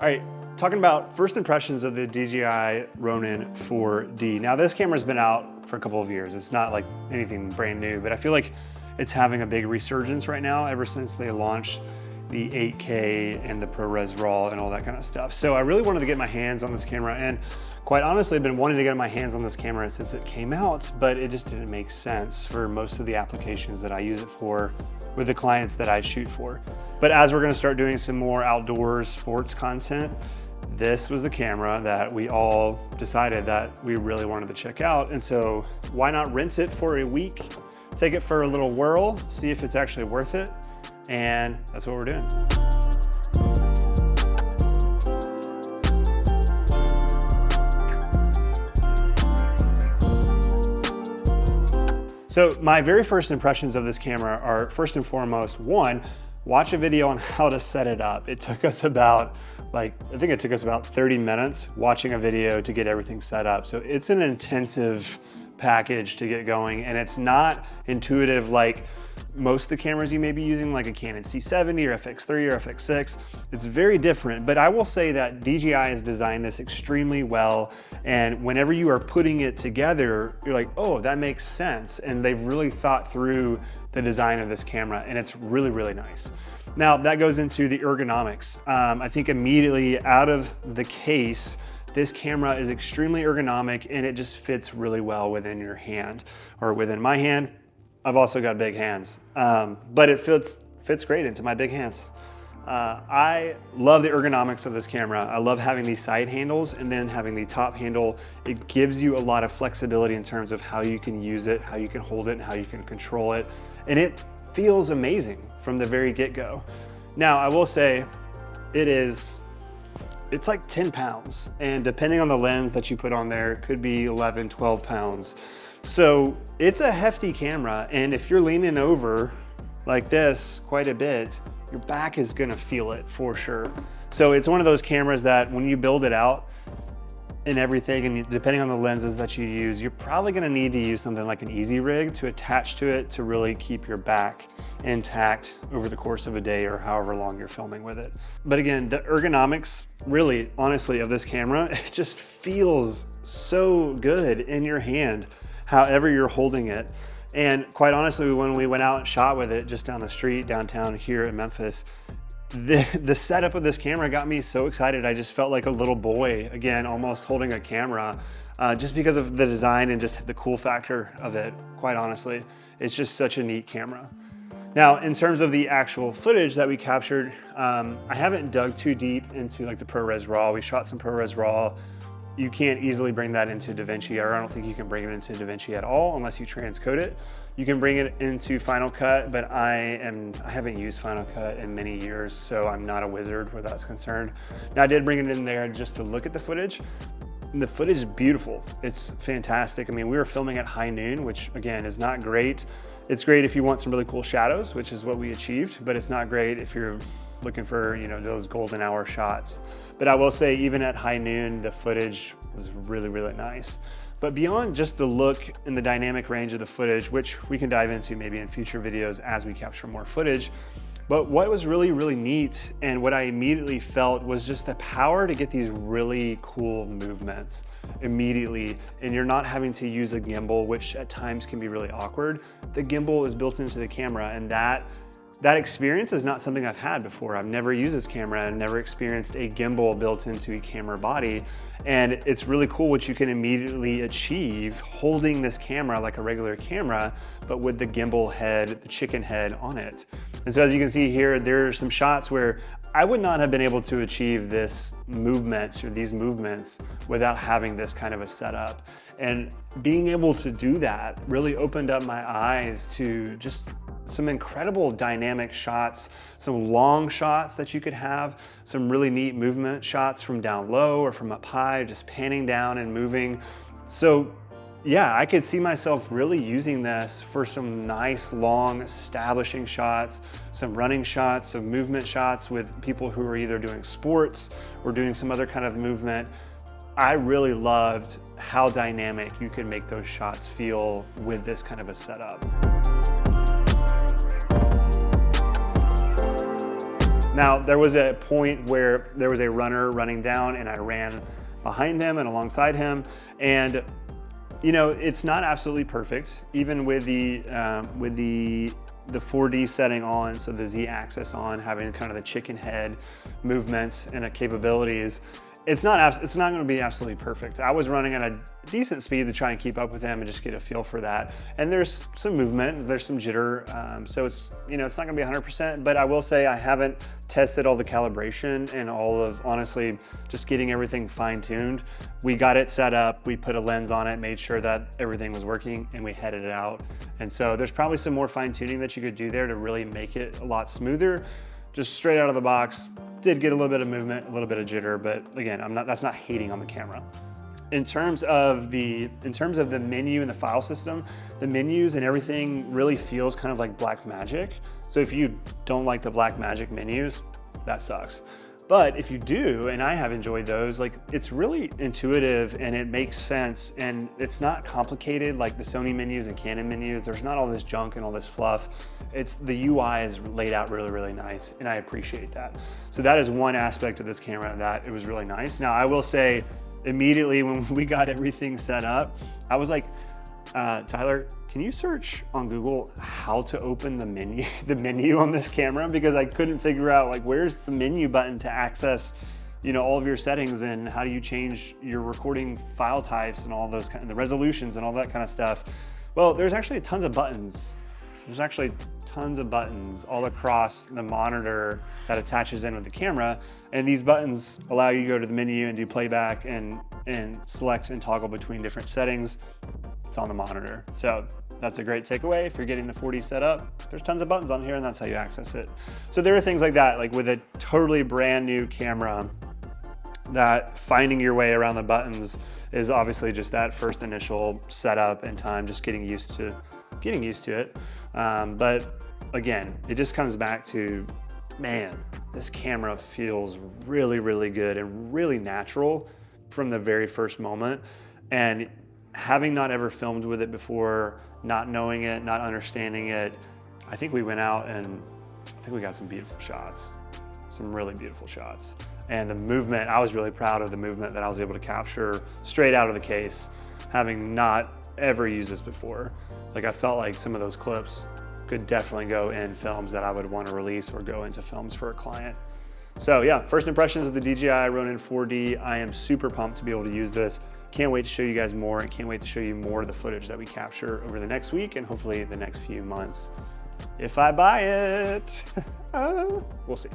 All right, talking about first impressions of the DJI Ronin 4D. Now this camera's been out for a couple of years. It's not like anything brand new, but I feel like it's having a big resurgence right now ever since they launched the 8K and the ProPres RAW and all that kind of stuff. So I really wanted to get my hands on this camera, and quite honestly, I've been wanting to get my hands on this camera since it came out, but it just didn't make sense for most of the applications that I use it for with the clients that I shoot for. But as we're gonna start doing some more outdoors sports content, this was the camera that we all decided that we really wanted to check out. And so why not rent it for a week, take it for a little whirl, see if it's actually worth it. And that's what we're doing. So my very first impressions of this camera are, first and foremost, one, watch a video on how to set it up. It took us about, I think it took us about 30 minutes watching a video to get everything set up. So it's an intensive package to get going, and it's not intuitive like most of the cameras you may be using, like a Canon C70 or FX3 or FX6. It's very different, but I will say that DJI has designed this extremely well, and whenever you are putting it together, you're like, oh, that makes sense, and they've really thought through the design of this camera, and it's really, really nice. Now, that goes into the ergonomics. I think immediately out of the case, this camera is extremely ergonomic, and it just fits really well within your hand, or within my hand. I've also got big hands, but it fits great into my big hands. I love the ergonomics of this camera. I love having these side handles and then having the top handle. It gives you a lot of flexibility in terms of how you can use it, how you can hold it, and how you can control it. And it feels amazing from the very get-go. Now, I will say it's like 10 pounds. And depending on the lens that you put on there, it could be 11, 12 pounds. So it's a hefty camera, and if you're leaning over like this quite a bit, your back is gonna feel it for sure. So it's one of those cameras that when you build it out and everything, and depending on the lenses that you use, you're probably gonna need to use something like an easy rig to attach to it to really keep your back intact over the course of a day or however long you're filming with it. But again, the ergonomics, really, honestly, of this camera, it just feels so good in your hand, however you're holding it. And quite honestly, when we went out and shot with it just down the street downtown here in Memphis, the setup of this camera got me so excited. I just felt like a little boy, again, almost holding a camera, just because of the design and just the cool factor of it, quite honestly. It's just such a neat camera. Now, in terms of the actual footage that we captured, I haven't dug too deep into like the ProPres RAW. We shot some ProPres RAW. You can't easily bring that into DaVinci, or I don't think you can bring it into DaVinci at all unless you transcode it. You can bring it into Final Cut, but I haven't used Final Cut in many years, so I'm not a wizard where that's concerned. Now, I did bring it in there just to look at the footage. And the footage is beautiful. It's fantastic. I mean, we were filming at high noon, which again is not great. It's great if you want some really cool shadows, which is what we achieved, but it's not great if you're looking for, those golden hour shots. But I will say, even at high noon, the footage was really, really nice. But beyond just the look and the dynamic range of the footage, which we can dive into maybe in future videos as we capture more footage, but what was really, really neat and what I immediately felt was just the power to get these really cool movements immediately, and you're not having to use a gimbal, which at times can be really awkward. The gimbal is built into the camera, and that experience is not something I've had before. I've never used this camera and never experienced a gimbal built into a camera body. And it's really cool what you can immediately achieve holding this camera like a regular camera, but with the gimbal head, the chicken head on it. And so as you can see here, there are some shots where I would not have been able to achieve this movement or these movements without having this kind of a setup. And being able to do that really opened up my eyes to just some incredible dynamic shots, some long shots that you could have, some really neat movement shots from down low or from up high, just panning down and moving. So yeah, I could see myself really using this for some nice, long, establishing shots, some running shots, some movement shots with people who are either doing sports or doing some other kind of movement. I really loved how dynamic you could make those shots feel with this kind of a setup. Now, there was a point where there was a runner running down and I ran behind him and alongside him. And you know, it's not absolutely perfect, even with the 4D setting on, so the Z axis on, having kind of the chicken head movements and capabilities. It's not going to be absolutely perfect. I was running at a decent speed to try and keep up with him and just get a feel for that. And there's some movement, there's some jitter, so it's, you know, it's not going to be 100%. But I will say I haven't tested all the calibration and all of, honestly, just getting everything fine-tuned. We got it set up, we put a lens on it, made sure that everything was working, and we headed it out. And so there's probably some more fine-tuning that you could do there to really make it a lot smoother. Just straight out of the box, did get a little bit of movement, a little bit of jitter, but again, that's not hating on the camera. In terms of the menu and the file system, the menus and everything really feels kind of like black magic. So if you don't like the black magic menus, that sucks. But if you do, and I have enjoyed those, like it's really intuitive and it makes sense and it's not complicated like the Sony menus and Canon menus. There's not all this junk and all this fluff. The UI is laid out really, really nice, and I appreciate that. So that is one aspect of this camera that it was really nice. Now I will say, immediately when we got everything set up, I was like, Tyler, can you search on Google how to open the menu on this camera? Because I couldn't figure out like where's the menu button to access, you know, all of your settings, and how do you change your recording file types and all those kind of the resolutions and all that kind of stuff. Well, there's actually tons of buttons. There's actually tons of buttons all across the monitor that attaches in with the camera. And these buttons allow you to go to the menu and do playback and select and toggle between different settings. It's on the monitor. So that's a great takeaway. If you're getting the 4D set up, there's tons of buttons on here and that's how you access it. So there are things like that, like with a totally brand new camera, that finding your way around the buttons is obviously just that first initial setup and time, just getting used to it. But again, it just comes back to, man, this camera feels really, really good and really natural from the very first moment. And having not ever filmed with it before, not knowing it, not understanding it, I think we went out and I think we got some beautiful shots, some really beautiful shots. And the movement, I was really proud of the movement that I was able to capture straight out of the case, having not ever used this before. Like I felt like some of those clips could definitely go in films that I would want to release or go into films for a client. So yeah, first impressions of the DJI Ronin 4D. I am super pumped to be able to use this. Can't wait to show you guys more and can't wait to show you more of the footage that we capture over the next week and hopefully the next few months. If I buy it, we'll see.